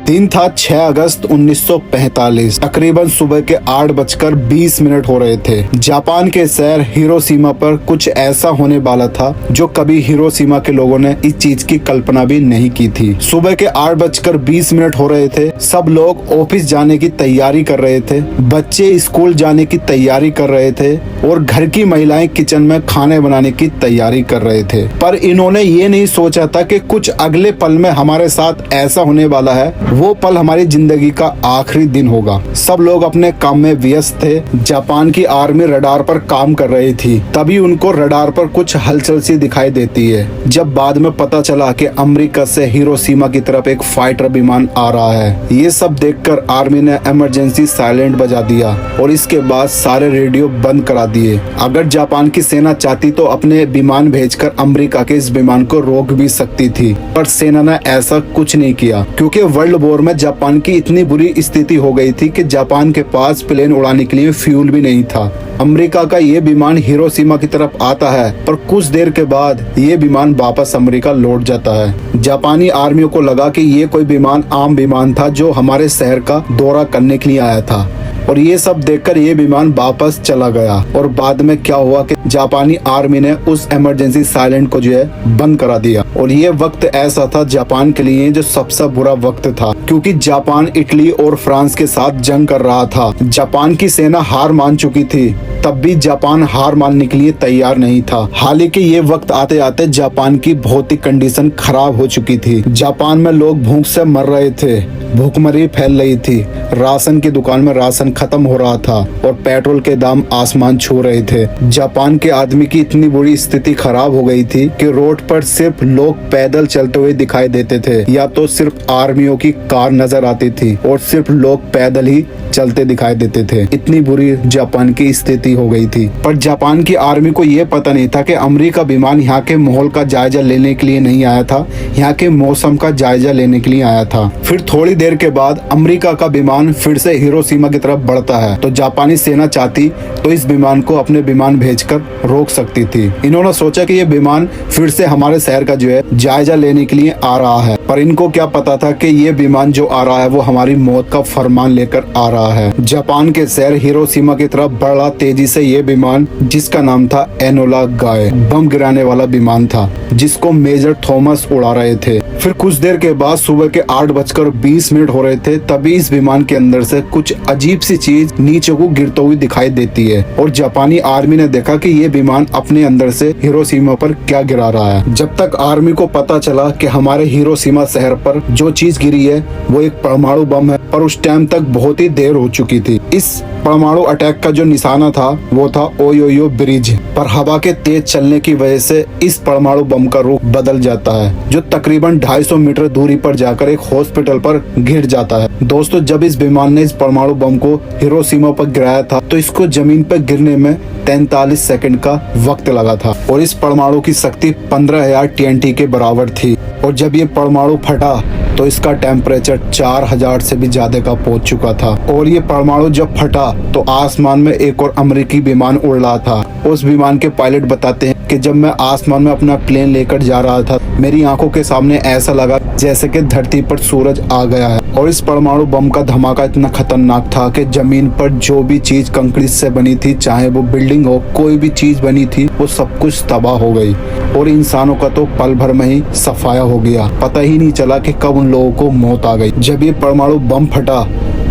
दिन था 6 अगस्त 1945। तकरीबन सुबह के 8:20 हो रहे थे। जापान के शहर हिरोशिमा पर कुछ ऐसा होने वाला था जो कभी हिरोशिमा के लोगों ने इस चीज की कल्पना भी नहीं की थी। सुबह के 8:20 हो रहे थे। सब लोग ऑफिस जाने की तैयारी कर रहे थे, बच्चे स्कूल जाने की तैयारी कर रहे थे और घर की महिलाएं किचन में खाने बनाने की तैयारी कर रहे थे। पर इन्होंने ये नहीं सोचा था कि कुछ अगले पल में हमारे साथ ऐसा होने वाला है। वो पल हमारी जिंदगी का आखिरी दिन होगा। सब लोग अपने काम में व्यस्त थे। जापान की आर्मी रडार पर काम कर रही थी। तभी उनको रडार पर कुछ हलचल सी दिखाई देती है। जब बाद में पता चला कि अमेरिका से हिरोशिमा की तरफ एक फाइटर विमान आ रहा है। ये सब देखकर आर्मी ने इमरजेंसी साइलेंट बजा दिया और इसके बाद सारे रेडियो बंद करा दिए। अगर जापान की सेना चाहती तो अपने विमान भेजकर अमेरिका के इस विमान को रोक भी सकती थी, पर सेना ने ऐसा कुछ नहीं किया क्योंकि वर्ल्ड वॉर में जापान की इतनी बुरी स्थिति हो गई थी कि जापान के पास प्लेन उड़ाने के लिए फ्यूल भी नहीं था। अमेरिका का ये विमान हिरोशिमा की तरफ आता है, पर कुछ देर के बाद ये विमान वापस अमेरिका लौट जाता है। जापानी आर्मी को लगा कि ये कोई विमान आम विमान था जो हमारे शहर का दौरा करने के लिए आया था, और ये सब देखकर ये विमान वापस चला गया। और बाद में क्या हुआ कि जापानी आर्मी ने उस इमरजेंसी साइलेंट को जो है बंद करा दिया। और ये वक्त ऐसा था जापान के लिए जो सबसे बुरा वक्त था, क्योंकि जापान इटली और फ्रांस के साथ जंग कर रहा था। जापान की सेना हार मान चुकी थी, तब भी जापान हार मानने के लिए तैयार नहीं था। हालांकि ये वक्त आते आते जापान की भौतिक कंडीशन खराब हो चुकी थी। जापान में लोग भूख से मर रहे थे, भूखमरी फैल रही थी, राशन की दुकान में राशन खत्म हो रहा था और पेट्रोल के दाम आसमान छू रहे थे। जापान के आदमी की इतनी बुरी स्थिति खराब हो गई थी कि रोड पर सिर्फ लोग पैदल चलते हुए दिखाई देते थे, या तो सिर्फ आर्मियों की कार नजर आती थी और सिर्फ लोग पैदल ही चलते दिखाई देते थे। इतनी बुरी जापान की स्थिति हो गई थी। पर जापान की आर्मी को ये पता नहीं था कि अमेरिका विमान यहाँ के माहौल का जायजा लेने के लिए नहीं आया था, यहाँ के मौसम का जायजा लेने के लिए आया था। फिर थोड़ी देर के बाद अमेरिका का विमान फिर से हिरोशिमा की तरफ बढ़ता है, तो जापानी सेना चाहती तो इस विमान को अपने विमान भेजकर रोक सकती थी। इन्होंने सोचा कि ये विमान फिर से हमारे शहर का जो है जायजा लेने के लिए आ रहा है, पर इनको क्या पता था कि ये विमान जो आ रहा है वो हमारी मौत का फरमान लेकर आ रहा है। जापान के शहर हिरोशिमा की तरफ बढ़ा तेजी से ये विमान, जिसका नाम था एनोला गाय, बम गिराने वाला विमान था जिसको मेजर थॉमस उड़ा रहे थे। फिर कुछ देर के बाद सुबह के 8:20 हो रहे थे, तभी इस विमान के अंदर से कुछ अजीब सी चीज नीचे को गिरते हुई दिखाई देती है और जापानी आर्मी ने देखा कि ये विमान अपने अंदर से हिरोशिमा पर क्या गिरा रहा है। जब तक आर्मी को पता चला कि हमारे हिरोशिमा शहर पर जो चीज गिरी है वो एक परमाणु बम है, पर उस टाइम तक बहुत ही देर हो चुकी थी। इस परमाणु अटैक का जो निशाना था वो था ओयोयो ब्रिज, पर हवा के तेज चलने की वजह से इस परमाणु बम का रुख बदल जाता है, जो तकरीबन 250 मीटर दूरी पर जाकर एक हॉस्पिटल पर गिर जाता है। दोस्तों, जब इस विमान ने इस परमाणु बम को हिरोशिमा पर गिराया था तो इसको जमीन पर गिरने में 43 सेकंड का वक्त लगा था और इस परमाणु की शक्ति 15,000 TNT के बराबर थी। और जब ये परमाणु फटा तो इसका टेम्परेचर 4000 से भी ज्यादा का पहुंच चुका था। और ये परमाणु जब फटा तो आसमान में एक और अमेरिकी विमान उड़ रहा था। उस विमान के पायलट बताते हैं कि जब मैं आसमान में अपना प्लेन लेकर जा रहा था, मेरी आंखों के सामने ऐसा लगा जैसे कि धरती पर सूरज आ गया है। और इस परमाणु बम का धमाका इतना खतरनाक था कि जमीन पर जो भी चीज कंक्रीट से बनी थी, चाहे वो बिल्डिंग हो, कोई भी चीज बनी थी, वो सब कुछ तबाह हो गई और इंसानों का तो पल भर में ही सफाया हो गया। पता ही नहीं चला कि कब उन लोगों को मौत आ गई। जब ये परमाणु बम फटा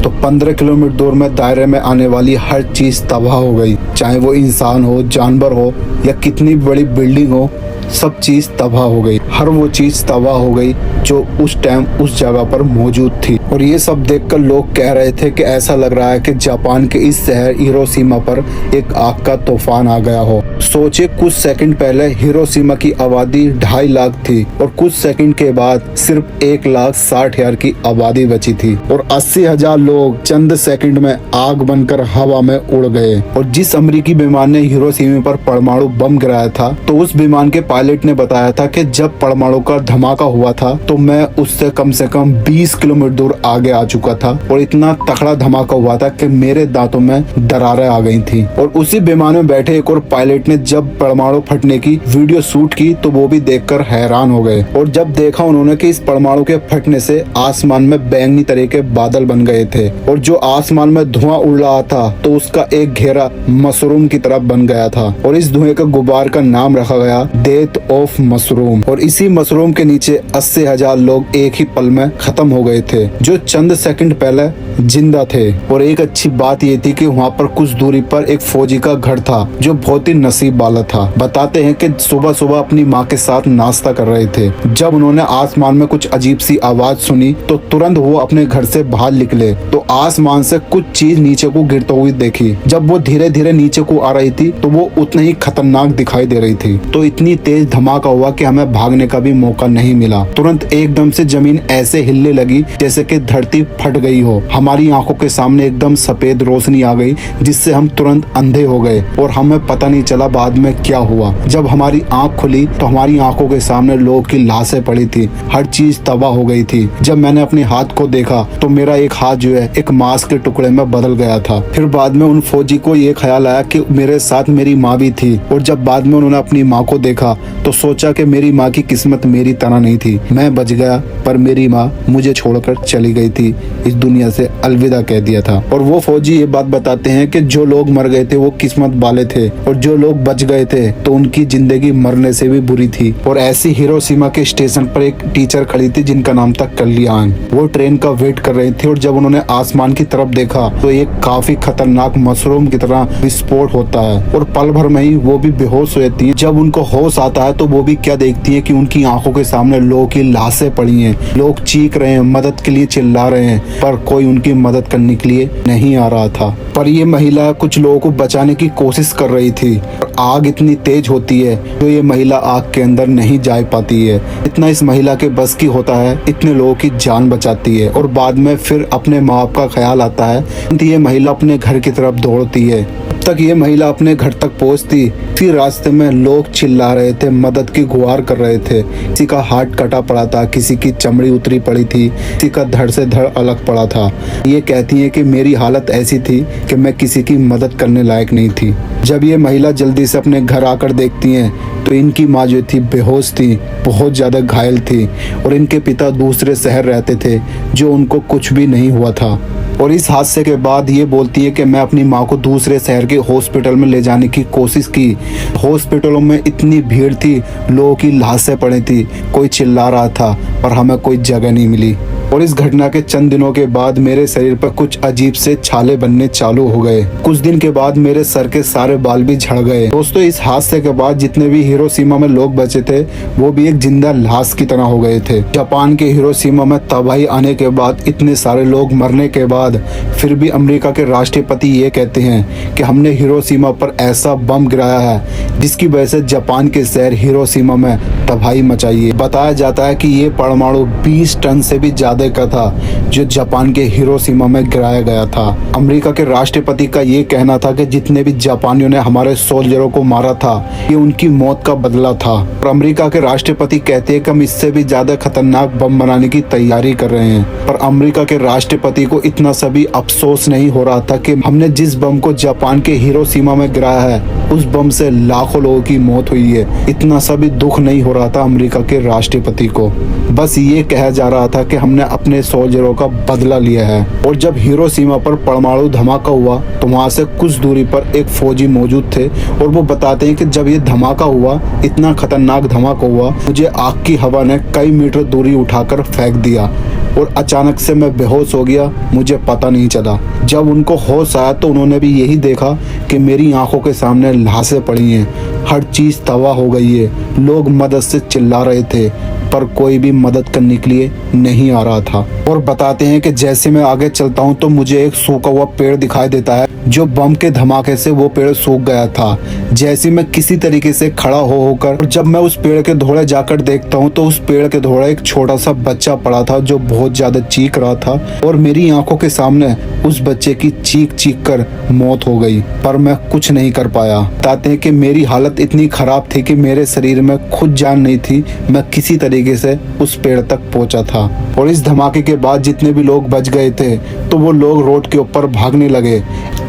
तो 15 किलोमीटर दूर में दायरे में आने वाली हर चीज तबाह हो गई, चाहे वो इंसान हो, जानवर हो या कितनी बड़ी बिल्डिंग हो, सब चीज तबाह हो गई। हर वो चीज तबाह हो गई जो उस टाइम उस जगह पर मौजूद थी। और ये सब देखकर लोग कह रहे थे कि ऐसा लग रहा है कि जापान के इस शहर हिरोशिमा पर एक आग का तूफान आ गया हो। सोचे, कुछ सेकंड पहले हिरोशिमा की आबादी 2.5 लाख थी और कुछ सेकंड के बाद सिर्फ 1,60,000 की आबादी बची थी और 80,000 लोग चंद सेकंड में आग बनकर हवा में उड़ गए। और जिस अमेरिकी विमान ने हिरोशिमा पर परमाणु बम गिराया था, तो उस विमान के पायलट ने बताया था कि जब परमाणु का धमाका हुआ था तो मैं उससे कम से कम 20 किलोमीटर दूर आगे आ चुका था और इतना तगड़ा धमाका हुआ था कि मेरे दांतों में दरारें आ गई थी। और उसी विमान में बैठे एक और पायलट ने जब परमाणु फटने की वीडियो शूट की तो वो भी देखकर हैरान हो गए। और जब देखा उन्होंने कि इस परमाणु के फटने से आसमान में बैंगनी तरह के बादल बन गए थे और जो आसमान में धुआं उड़ रहा था तो उसका एक घेरा मशरूम की तरह बन गया था और इस धुएं का गुबार का नाम रखा गया डेथ ऑफ मशरूम। और इसी मशरूम के नीचे 80,000 लोग एक ही पल में खत्म हो गए थे जो चंद सेकंड पहले जिंदा थे। और एक अच्छी बात ये थी कि वहाँ पर कुछ दूरी पर एक फौजी का घर था जो बहुत ही नसीब वाला था। बताते हैं कि सुबह सुबह अपनी माँ के साथ नाश्ता कर रहे थे, जब उन्होंने आसमान में कुछ अजीब सी आवाज सुनी तो तुरंत वो अपने घर से बाहर निकले तो आसमान से कुछ चीज नीचे को गिरते हुई देखी। जब वो धीरे धीरे नीचे को आ रही थी तो वो उतनी ही खतरनाक दिखाई दे रही थी। तो इतनी तेज धमाका हुआ कि हमें भागने का भी मौका नहीं मिला। तुरंत एकदम से जमीन ऐसे हिलने लगी जैसे कि धरती फट गई हो। हमारी आंखों के सामने एकदम सफेद रोशनी आ गई जिससे हम तुरंत अंधे हो गए और हमें पता नहीं चला बाद में क्या हुआ। जब हमारी आंख खुली तो हमारी आंखों के सामने लोगों की लाशें पड़ी थी, हर चीज तबाह हो गई थी। जब मैंने अपने हाथ को देखा तो मेरा एक हाथ जो है एक मांस के टुकड़े में बदल गया था। फिर बाद में उन फौजी को ये ख्याल आया कि मेरे साथ मेरी माँ भी थी और जब बाद में उन्होंने अपनी माँ को देखा तो सोचा कि मेरी माँ की किस्मत मेरी तरह नहीं थी, मैं बच गया पर मेरी माँ मुझे छोड़कर चली गई थी, इस दुनिया से अलविदा कह दिया था। और वो फौजी ये बात बताते हैं कि जो लोग मर गए थे वो किस्मत वाले थे और जो लोग बच गए थे तो उनकी जिंदगी मरने से भी बुरी थी। और ऐसी हिरोशिमा के स्टेशन पर एक टीचर खड़ी थी जिनका नाम था कल्याण। वो ट्रेन का वेट कर रही थी और जब उन्होंने आसमान की तरफ देखा तो एक काफी खतरनाक मशरूम की तरह विस्फोट होता है और पल भर में ही वो भी बेहोश हो जाती है। जब उनको होश आता है तो वो भी क्या देखती है कि उनकी आंखों के सामने लोगों की लाशें पड़ी हैं, लोग चीख रहे हैं, मदद के लिए चिल्ला रहे हैं पर कोई उनकी मदद करने के लिए नहीं आ रहा था। पर ये महिला कुछ लोगों को बचाने की कोशिश कर रही थी और आग इतनी तेज होती है तो ये महिला आग के अंदर नहीं जा पाती है। इतना इस महिला के बस की होता है, इतने लोगों की जान बचाती है और बाद में फिर अपने माँ बाप का ख्याल आता है तो ये महिला अपने घर की तरफ दौड़ती है। तक ये महिला अपने घर तक पहुंचती, फिर रास्ते में लोग चिल्ला रहे थे, मदद की गुहार कर रहे थे। किसी का हाथ कटा पड़ा था, किसी की चमड़ी उतरी पड़ी थी, किसी का धड़ से धड़ अलग पड़ा था। ये कहती है कि मेरी हालत ऐसी थी कि मैं किसी की मदद करने लायक नहीं थी। जब ये महिला जल्दी से अपने घर आकर देखती हैं तो इनकी माँ जो थी बेहोश थी, बहुत ज़्यादा घायल थी और इनके पिता दूसरे शहर रहते थे जो उनको कुछ भी नहीं हुआ था। और इस हादसे के बाद ये बोलती है कि मैं अपनी माँ को दूसरे शहर के हॉस्पिटल में ले जाने की कोशिश की। हॉस्पिटलों में इतनी भीड़ थी, लोगों की लाशें पड़ी थी, कोई चिल्ला रहा था पर हमें कोई जगह नहीं मिली। और इस घटना के चंद दिनों के बाद मेरे शरीर पर कुछ अजीब से छाले बनने चालू हो गए। कुछ दिन के बाद मेरे सर के सारे बाल भी झड़ गए। दोस्तों, इस हादसे के बाद जितने भी हिरोशिमा में लोग बचे थे वो भी एक जिंदा लाश की तरह हो गए थे। जापान के हिरोशिमा में तबाही आने के बाद, इतने सारे लोग मरने के बाद फिर भी अमेरिका के राष्ट्रपति ये कहते हैं कि हमने हिरोशिमा पर ऐसा बम गिराया है जिसकी वजह से जापान के शहर हिरोशिमा में तबाही मचाई है। बताया जाता है कि ये परमाणु 20 टन से भी ज्यादा का था जो जापान के हिरोशिमा में गिराया गया था। अमेरिका के राष्ट्रपति का ये कहना था कि जितने भी जापानियों ने हमारे सोल्जरों को मारा था ये उनकी मौत का बदला था। और अमेरिका के राष्ट्रपति कहते हैं कि हम इससे भी ज्यादा खतरनाक बम बनाने की तैयारी कर रहे हैं। पर अमेरिका के राष्ट्रपति को इतना सभी अफसोस नहीं हो रहा था कि हमने जिस बम को जापान के हिरोशिमा में गिराया है उस बम से लाखों लोगों की मौत हुई है। इतना सभी दुख नहीं हो रहा था अमेरिका के राष्ट्रपति को। बस ये कहा जा रहा था कि हमने अपने सोल्जरों का बदला लिया है। और जब हिरोशिमा पर परमाणु धमाका हुआ तो वहां से कुछ दूरी पर एक फौजी मौजूद थे और वो बताते हैं कि जब ये धमाका हुआ, इतना खतरनाक धमाका हुआ, मुझे आग की हवा ने कई मीटर दूरी उठाकर फेंक दिया और अचानक से मैं बेहोश हो गया, मुझे पता नहीं चला। जब उनको होश आया तो उन्होंने भी यही देखा कि मेरी आंखों के सामने लाशें पड़ी हैं, हर चीज तबाह हो गई है, लोग मदद से चिल्ला रहे थे पर कोई भी मदद करने के लिए नहीं आ रहा था। और बताते हैं कि जैसे मैं आगे चलता हूँ तो मुझे एक सूखा हुआ पेड़ दिखाई देता है जो बम के धमाके से वो पेड़ सूख गया था। जैसे मैं किसी तरीके से खड़ा हो होकर जब मैं उस पेड़ के धोड़े जाकर देखता हूँ तो उस पेड़ के धोड़े एक छोटा सा बच्चा पड़ा था जो बहुत ज्यादा चीख रहा था और मेरी आंखों के सामने उस बच्चे की चीख चीख कर मौत हो गई, पर मैं कुछ नहीं कर पाया। बताते हैं कि मेरी हालत इतनी खराब थी कि मेरे शरीर में खुद जान नहीं थी। मैं किसी तरीके से उस पेड़ तक पहुंचा था और इस धमाके के बाद जितने भी लोग बच गए थे तो वो लोग रोड के ऊपर भागने लगे।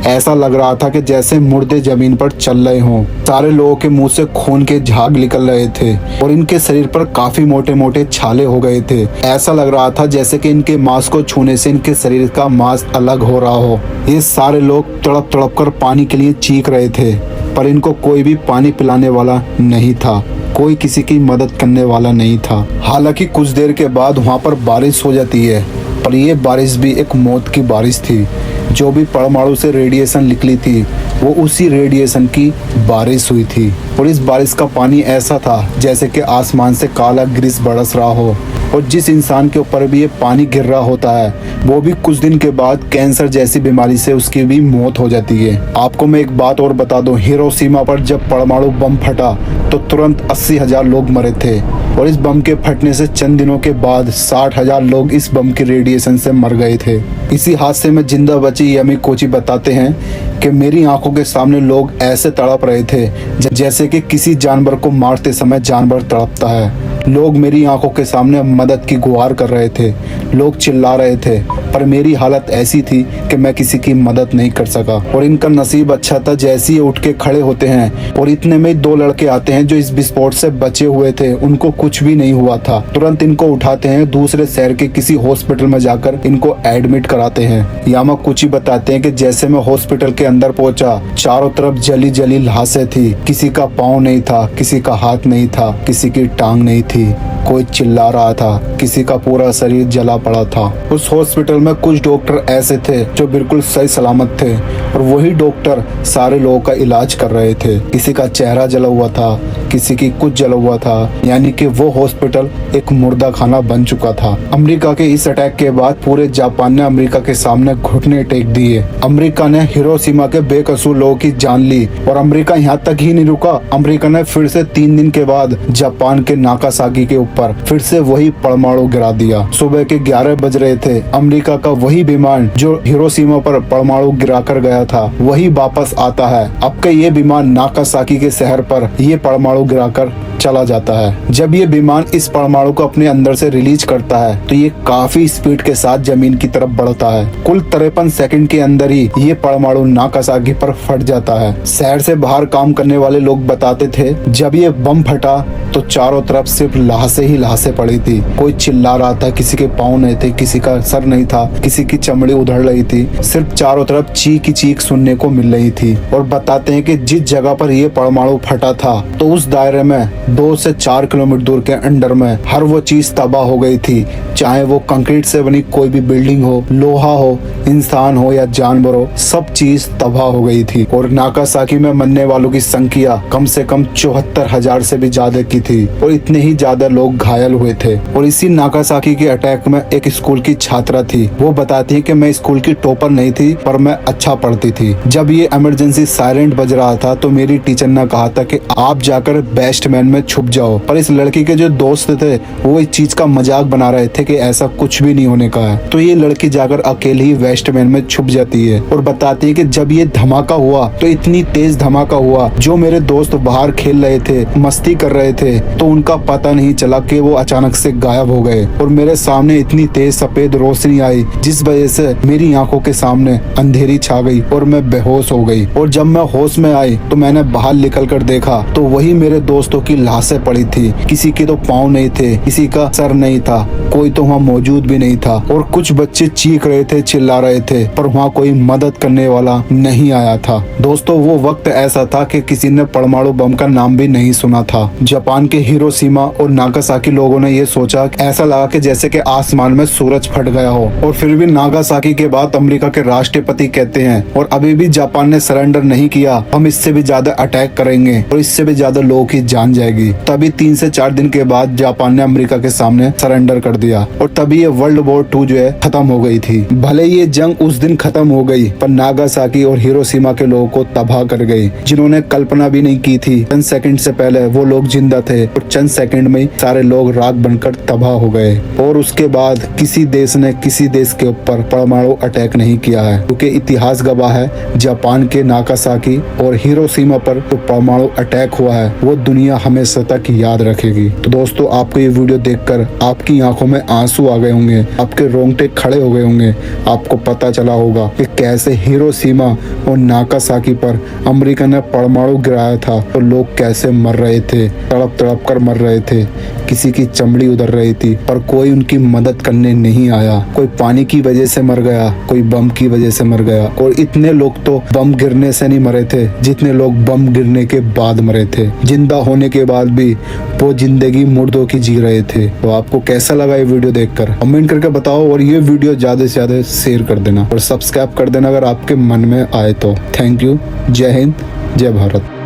ऐसा लग रहा था कि जैसे मुर्दे जमीन पर चल रहे हों। सारे लोगों के मुंह से खून के झाग निकल रहे थे और इनके शरीर पर काफी मोटे मोटे छाले हो गए थे। ऐसा लग रहा था जैसे कि इनके मांस को छूने से इनके शरीर का मांस अलग हो रहा हो। ये सारे लोग तड़प तड़प कर पानी के लिए चीख रहे थे, पर इनको कोई भी पानी पिलाने वाला नहीं था, कोई किसी की मदद करने वाला नहीं था। हालांकि कुछ देर के बाद वहाँ पर बारिश हो जाती है, पर यह बारिश भी एक मौत की बारिश थी। जो भी परमाणु से रेडिएशन निकली थी वो उसी रेडिएशन की बारिश हुई थी और इस बारिश का पानी ऐसा था जैसे कि आसमान से काला ग्रीस बरस रहा हो और जिस इंसान के ऊपर भी ये पानी गिर रहा होता है वो भी कुछ दिन के बाद कैंसर जैसी बीमारी से उसकी भी मौत हो जाती है। आपको मैं एक बात और बता दूं, हिरोशिमा पर जब परमाणु बम फटा तो तुरंत 80,000 लोग मरे थे और इस बम के फटने से चंद दिनों के बाद 60,000 लोग इस बम के रेडिएशन से मर गए थे। इसी हादसे में जिंदा बची यामागुची बताते हैं कि मेरी आंखों के सामने लोग ऐसे तड़प रहे थे जैसे कि किसी जानवर को मारते समय जानवर तड़पता है। लोग मेरी आंखों के सामने मदद की गुहार कर रहे थे, लोग चिल्ला रहे थे, पर मेरी हालत ऐसी थी कि मैं किसी की मदद नहीं कर सका। और इनका नसीब अच्छा था, जैसे ही उठ के खड़े होते हैं और इतने में 2 लड़के आते हैं जो इस विस्फोट से बचे हुए थे, उनको कुछ भी नहीं हुआ था। तुरंत इनको उठाते हैं, दूसरे शहर के किसी हॉस्पिटल में जाकर इनको एडमिट कराते हैं। यामागुची बताते हैं कि जैसे मैं हॉस्पिटल के अंदर पहुंचा, चारों तरफ जली जली लाशें थी। किसी का पाँव नहीं था, किसी का हाथ नहीं था, किसी की टांग नहीं थी, कोई चिल्ला रहा था, किसी का पूरा शरीर जला पड़ा था। उस हॉस्पिटल में कुछ डॉक्टर ऐसे थे जो बिल्कुल सही सलामत थे और वही डॉक्टर सारे लोगों का इलाज कर रहे थे। किसी का चेहरा जला हुआ था, किसी की कुछ जला हुआ था, यानी कि वो हॉस्पिटल एक मुर्दा खाना बन चुका था। अमेरिका के इस अटैक के बाद पूरे जापान ने अमेरिका के सामने घुटने टेक दिए। अमेरिका ने हिरोशिमा के बेकसूर लोगों की जान ली और अमेरिका यहाँ तक ही नहीं रुका। अमेरिका ने फिर से 3 दिन के बाद जापान के नागासाकी के ऊपर फिर से वही परमाणु गिरा दिया। सुबह के 11 बज रहे थे। अमेरिका का वही विमान जो हिरोशिमा पर परमाणु गिरा कर गया था वही वापस आता है। अब के ये विमान नागासाकी के शहर पर ये परमाणु गिराकर चला जाता है। जब ये विमान इस परमाणु को अपने अंदर से रिलीज करता है तो ये काफी स्पीड के साथ जमीन की तरफ बढ़ता है। कुल 53 सेकंड के अंदर ही ये परमाणु नागासाकी पर फट जाता है। शहर से बाहर काम करने वाले लोग बताते थे जब ये बम फटा तो चारों तरफ सिर्फ लाशें ही लाशें पड़ी थी। कोई चिल्ला रहा था, किसी के पाँव नहीं थे, किसी का सर नहीं था, किसी की चमड़ी उधड़ रही थी। सिर्फ चारों तरफ चीख ही चीख सुनने को मिल रही थी। और बताते हैं कि जिस जगह पर यह परमाणु फटा था तो उस दायरे में 2 से 4 किलोमीटर दूर के अंडर में हर वो चीज तबाह हो गई थी, चाहे वो कंक्रीट से बनी कोई भी बिल्डिंग हो, लोहा हो, इंसान हो या जानवर हो, सब चीज तबाह हो गई थी। और नागासाकी में मरने वालों की संख्या कम से कम 74,000 से भी ज्यादा की थी और इतने ही ज्यादा लोग घायल हुए थे। और इसी नागासाकी के अटैक में एक स्कूल की छात्रा थी। वो बताती है कि मैं स्कूल की टॉपर नहीं थी पर मैं अच्छा पढ़ती थी। जब ये इमरजेंसी सायरेन बज रहा था तो मेरी टीचर ने कहा था कि आप जाकर बेस्टमैन में छुप जाओ, पर इस लड़की के जो दोस्त थे वो इस चीज का मजाक बना रहे थे कि ऐसा कुछ भी नहीं होने का है। तो ये लड़की जाकर अकेली ही वेस्टमैन में छुप जाती है और बताती है कि जब ये धमाका हुआ तो इतनी तेज धमाका हुआ, जो मेरे दोस्त बाहर खेल रहे थे, मस्ती कर रहे थे, तो उनका पता नहीं चला कि वो अचानक से गायब हो गए और मेरे सामने इतनी तेज सफेद रोशनी आई जिस वजह से मेरी आंखों के सामने अंधेरी छा गई और मैं बेहोश हो गई। और जब मैं होश में आई तो मैंने बाहर निकल कर देखा तो वही मेरे दोस्तों की लाशें पड़ी थी। किसी के तो पाँव नहीं थे, किसी का सर नहीं था, कोई तो वहाँ मौजूद भी नहीं था। और कुछ बच्चे चीख रहे थे, चिल्ला रहे थे, पर वहाँ कोई मदद करने वाला नहीं आया था। दोस्तों वो वक्त ऐसा था कि किसी ने परमाणु बम का नाम भी नहीं सुना था। जापान के हिरोशिमा और नागासाकी लोगों ने ये सोचा, ऐसा लगा कि जैसे कि आसमान में सूरज फट गया हो। और फिर भी नागासाकी के बाद अमेरिका के राष्ट्रपति कहते हैं और अभी भी जापान ने सरेंडर नहीं किया, हम इससे भी ज्यादा अटैक करेंगे और इससे भी ज्यादा लोगों की जान जाएगी। लगी। तभी 3 से 4 दिन के बाद जापान ने अमेरिका के सामने सरेंडर कर दिया और तभी ये वर्ल्ड वॉर 2 जो है खत्म हो गई थी। भले ये जंग उस दिन खत्म हो गई पर नागासाकी और हिरोशिमा के लोगों को तबाह कर गई, जिन्होंने कल्पना भी नहीं की थी। चंद सेकंड से पहले वो लोग जिंदा थे और चंद सेकंड में सारे लोग राख बनकर तबाह हो गए। और उसके बाद किसी देश ने किसी देश के ऊपर परमाणु अटैक नहीं किया है, क्योंकि इतिहास गवाह है जापान के नागासाकी और हिरोशिमा पर जो परमाणु अटैक हुआ है वो दुनिया हमेशा तक याद रखेगी। तो दोस्तों, आपको ये वीडियो देखकर आपकी आंखों में आंसू आ गए होंगे, आपके रोंगटे खड़े हो गए होंगे। आपको पता चला होगा कि कैसे हिरोशिमा और नागासाकी पर अमेरिका ने परमाणु गिराया था तो लोग कैसे मर रहे थे, तड़प तड़प कर मर रहे थे, किसी की चमड़ी उधर रही थी पर कोई उनकी मदद करने नहीं आया। कोई पानी की वजह से मर गया, कोई बम की वजह से मर गया। और इतने लोग तो बम गिरने से नहीं मरे थे जितने लोग बम गिरने के बाद मरे थे। जिंदा होने के बाद भी वो जिंदगी मुर्दों की जी रहे थे। तो आपको कैसा लगा ये वीडियो देखकर कमेंट करके बताओ और ये वीडियो ज्यादा से ज्यादा शेयर कर देना और सब्सक्राइब कर देना अगर आपके मन में आए तो। Thank you. जय हिंद, जय भारत।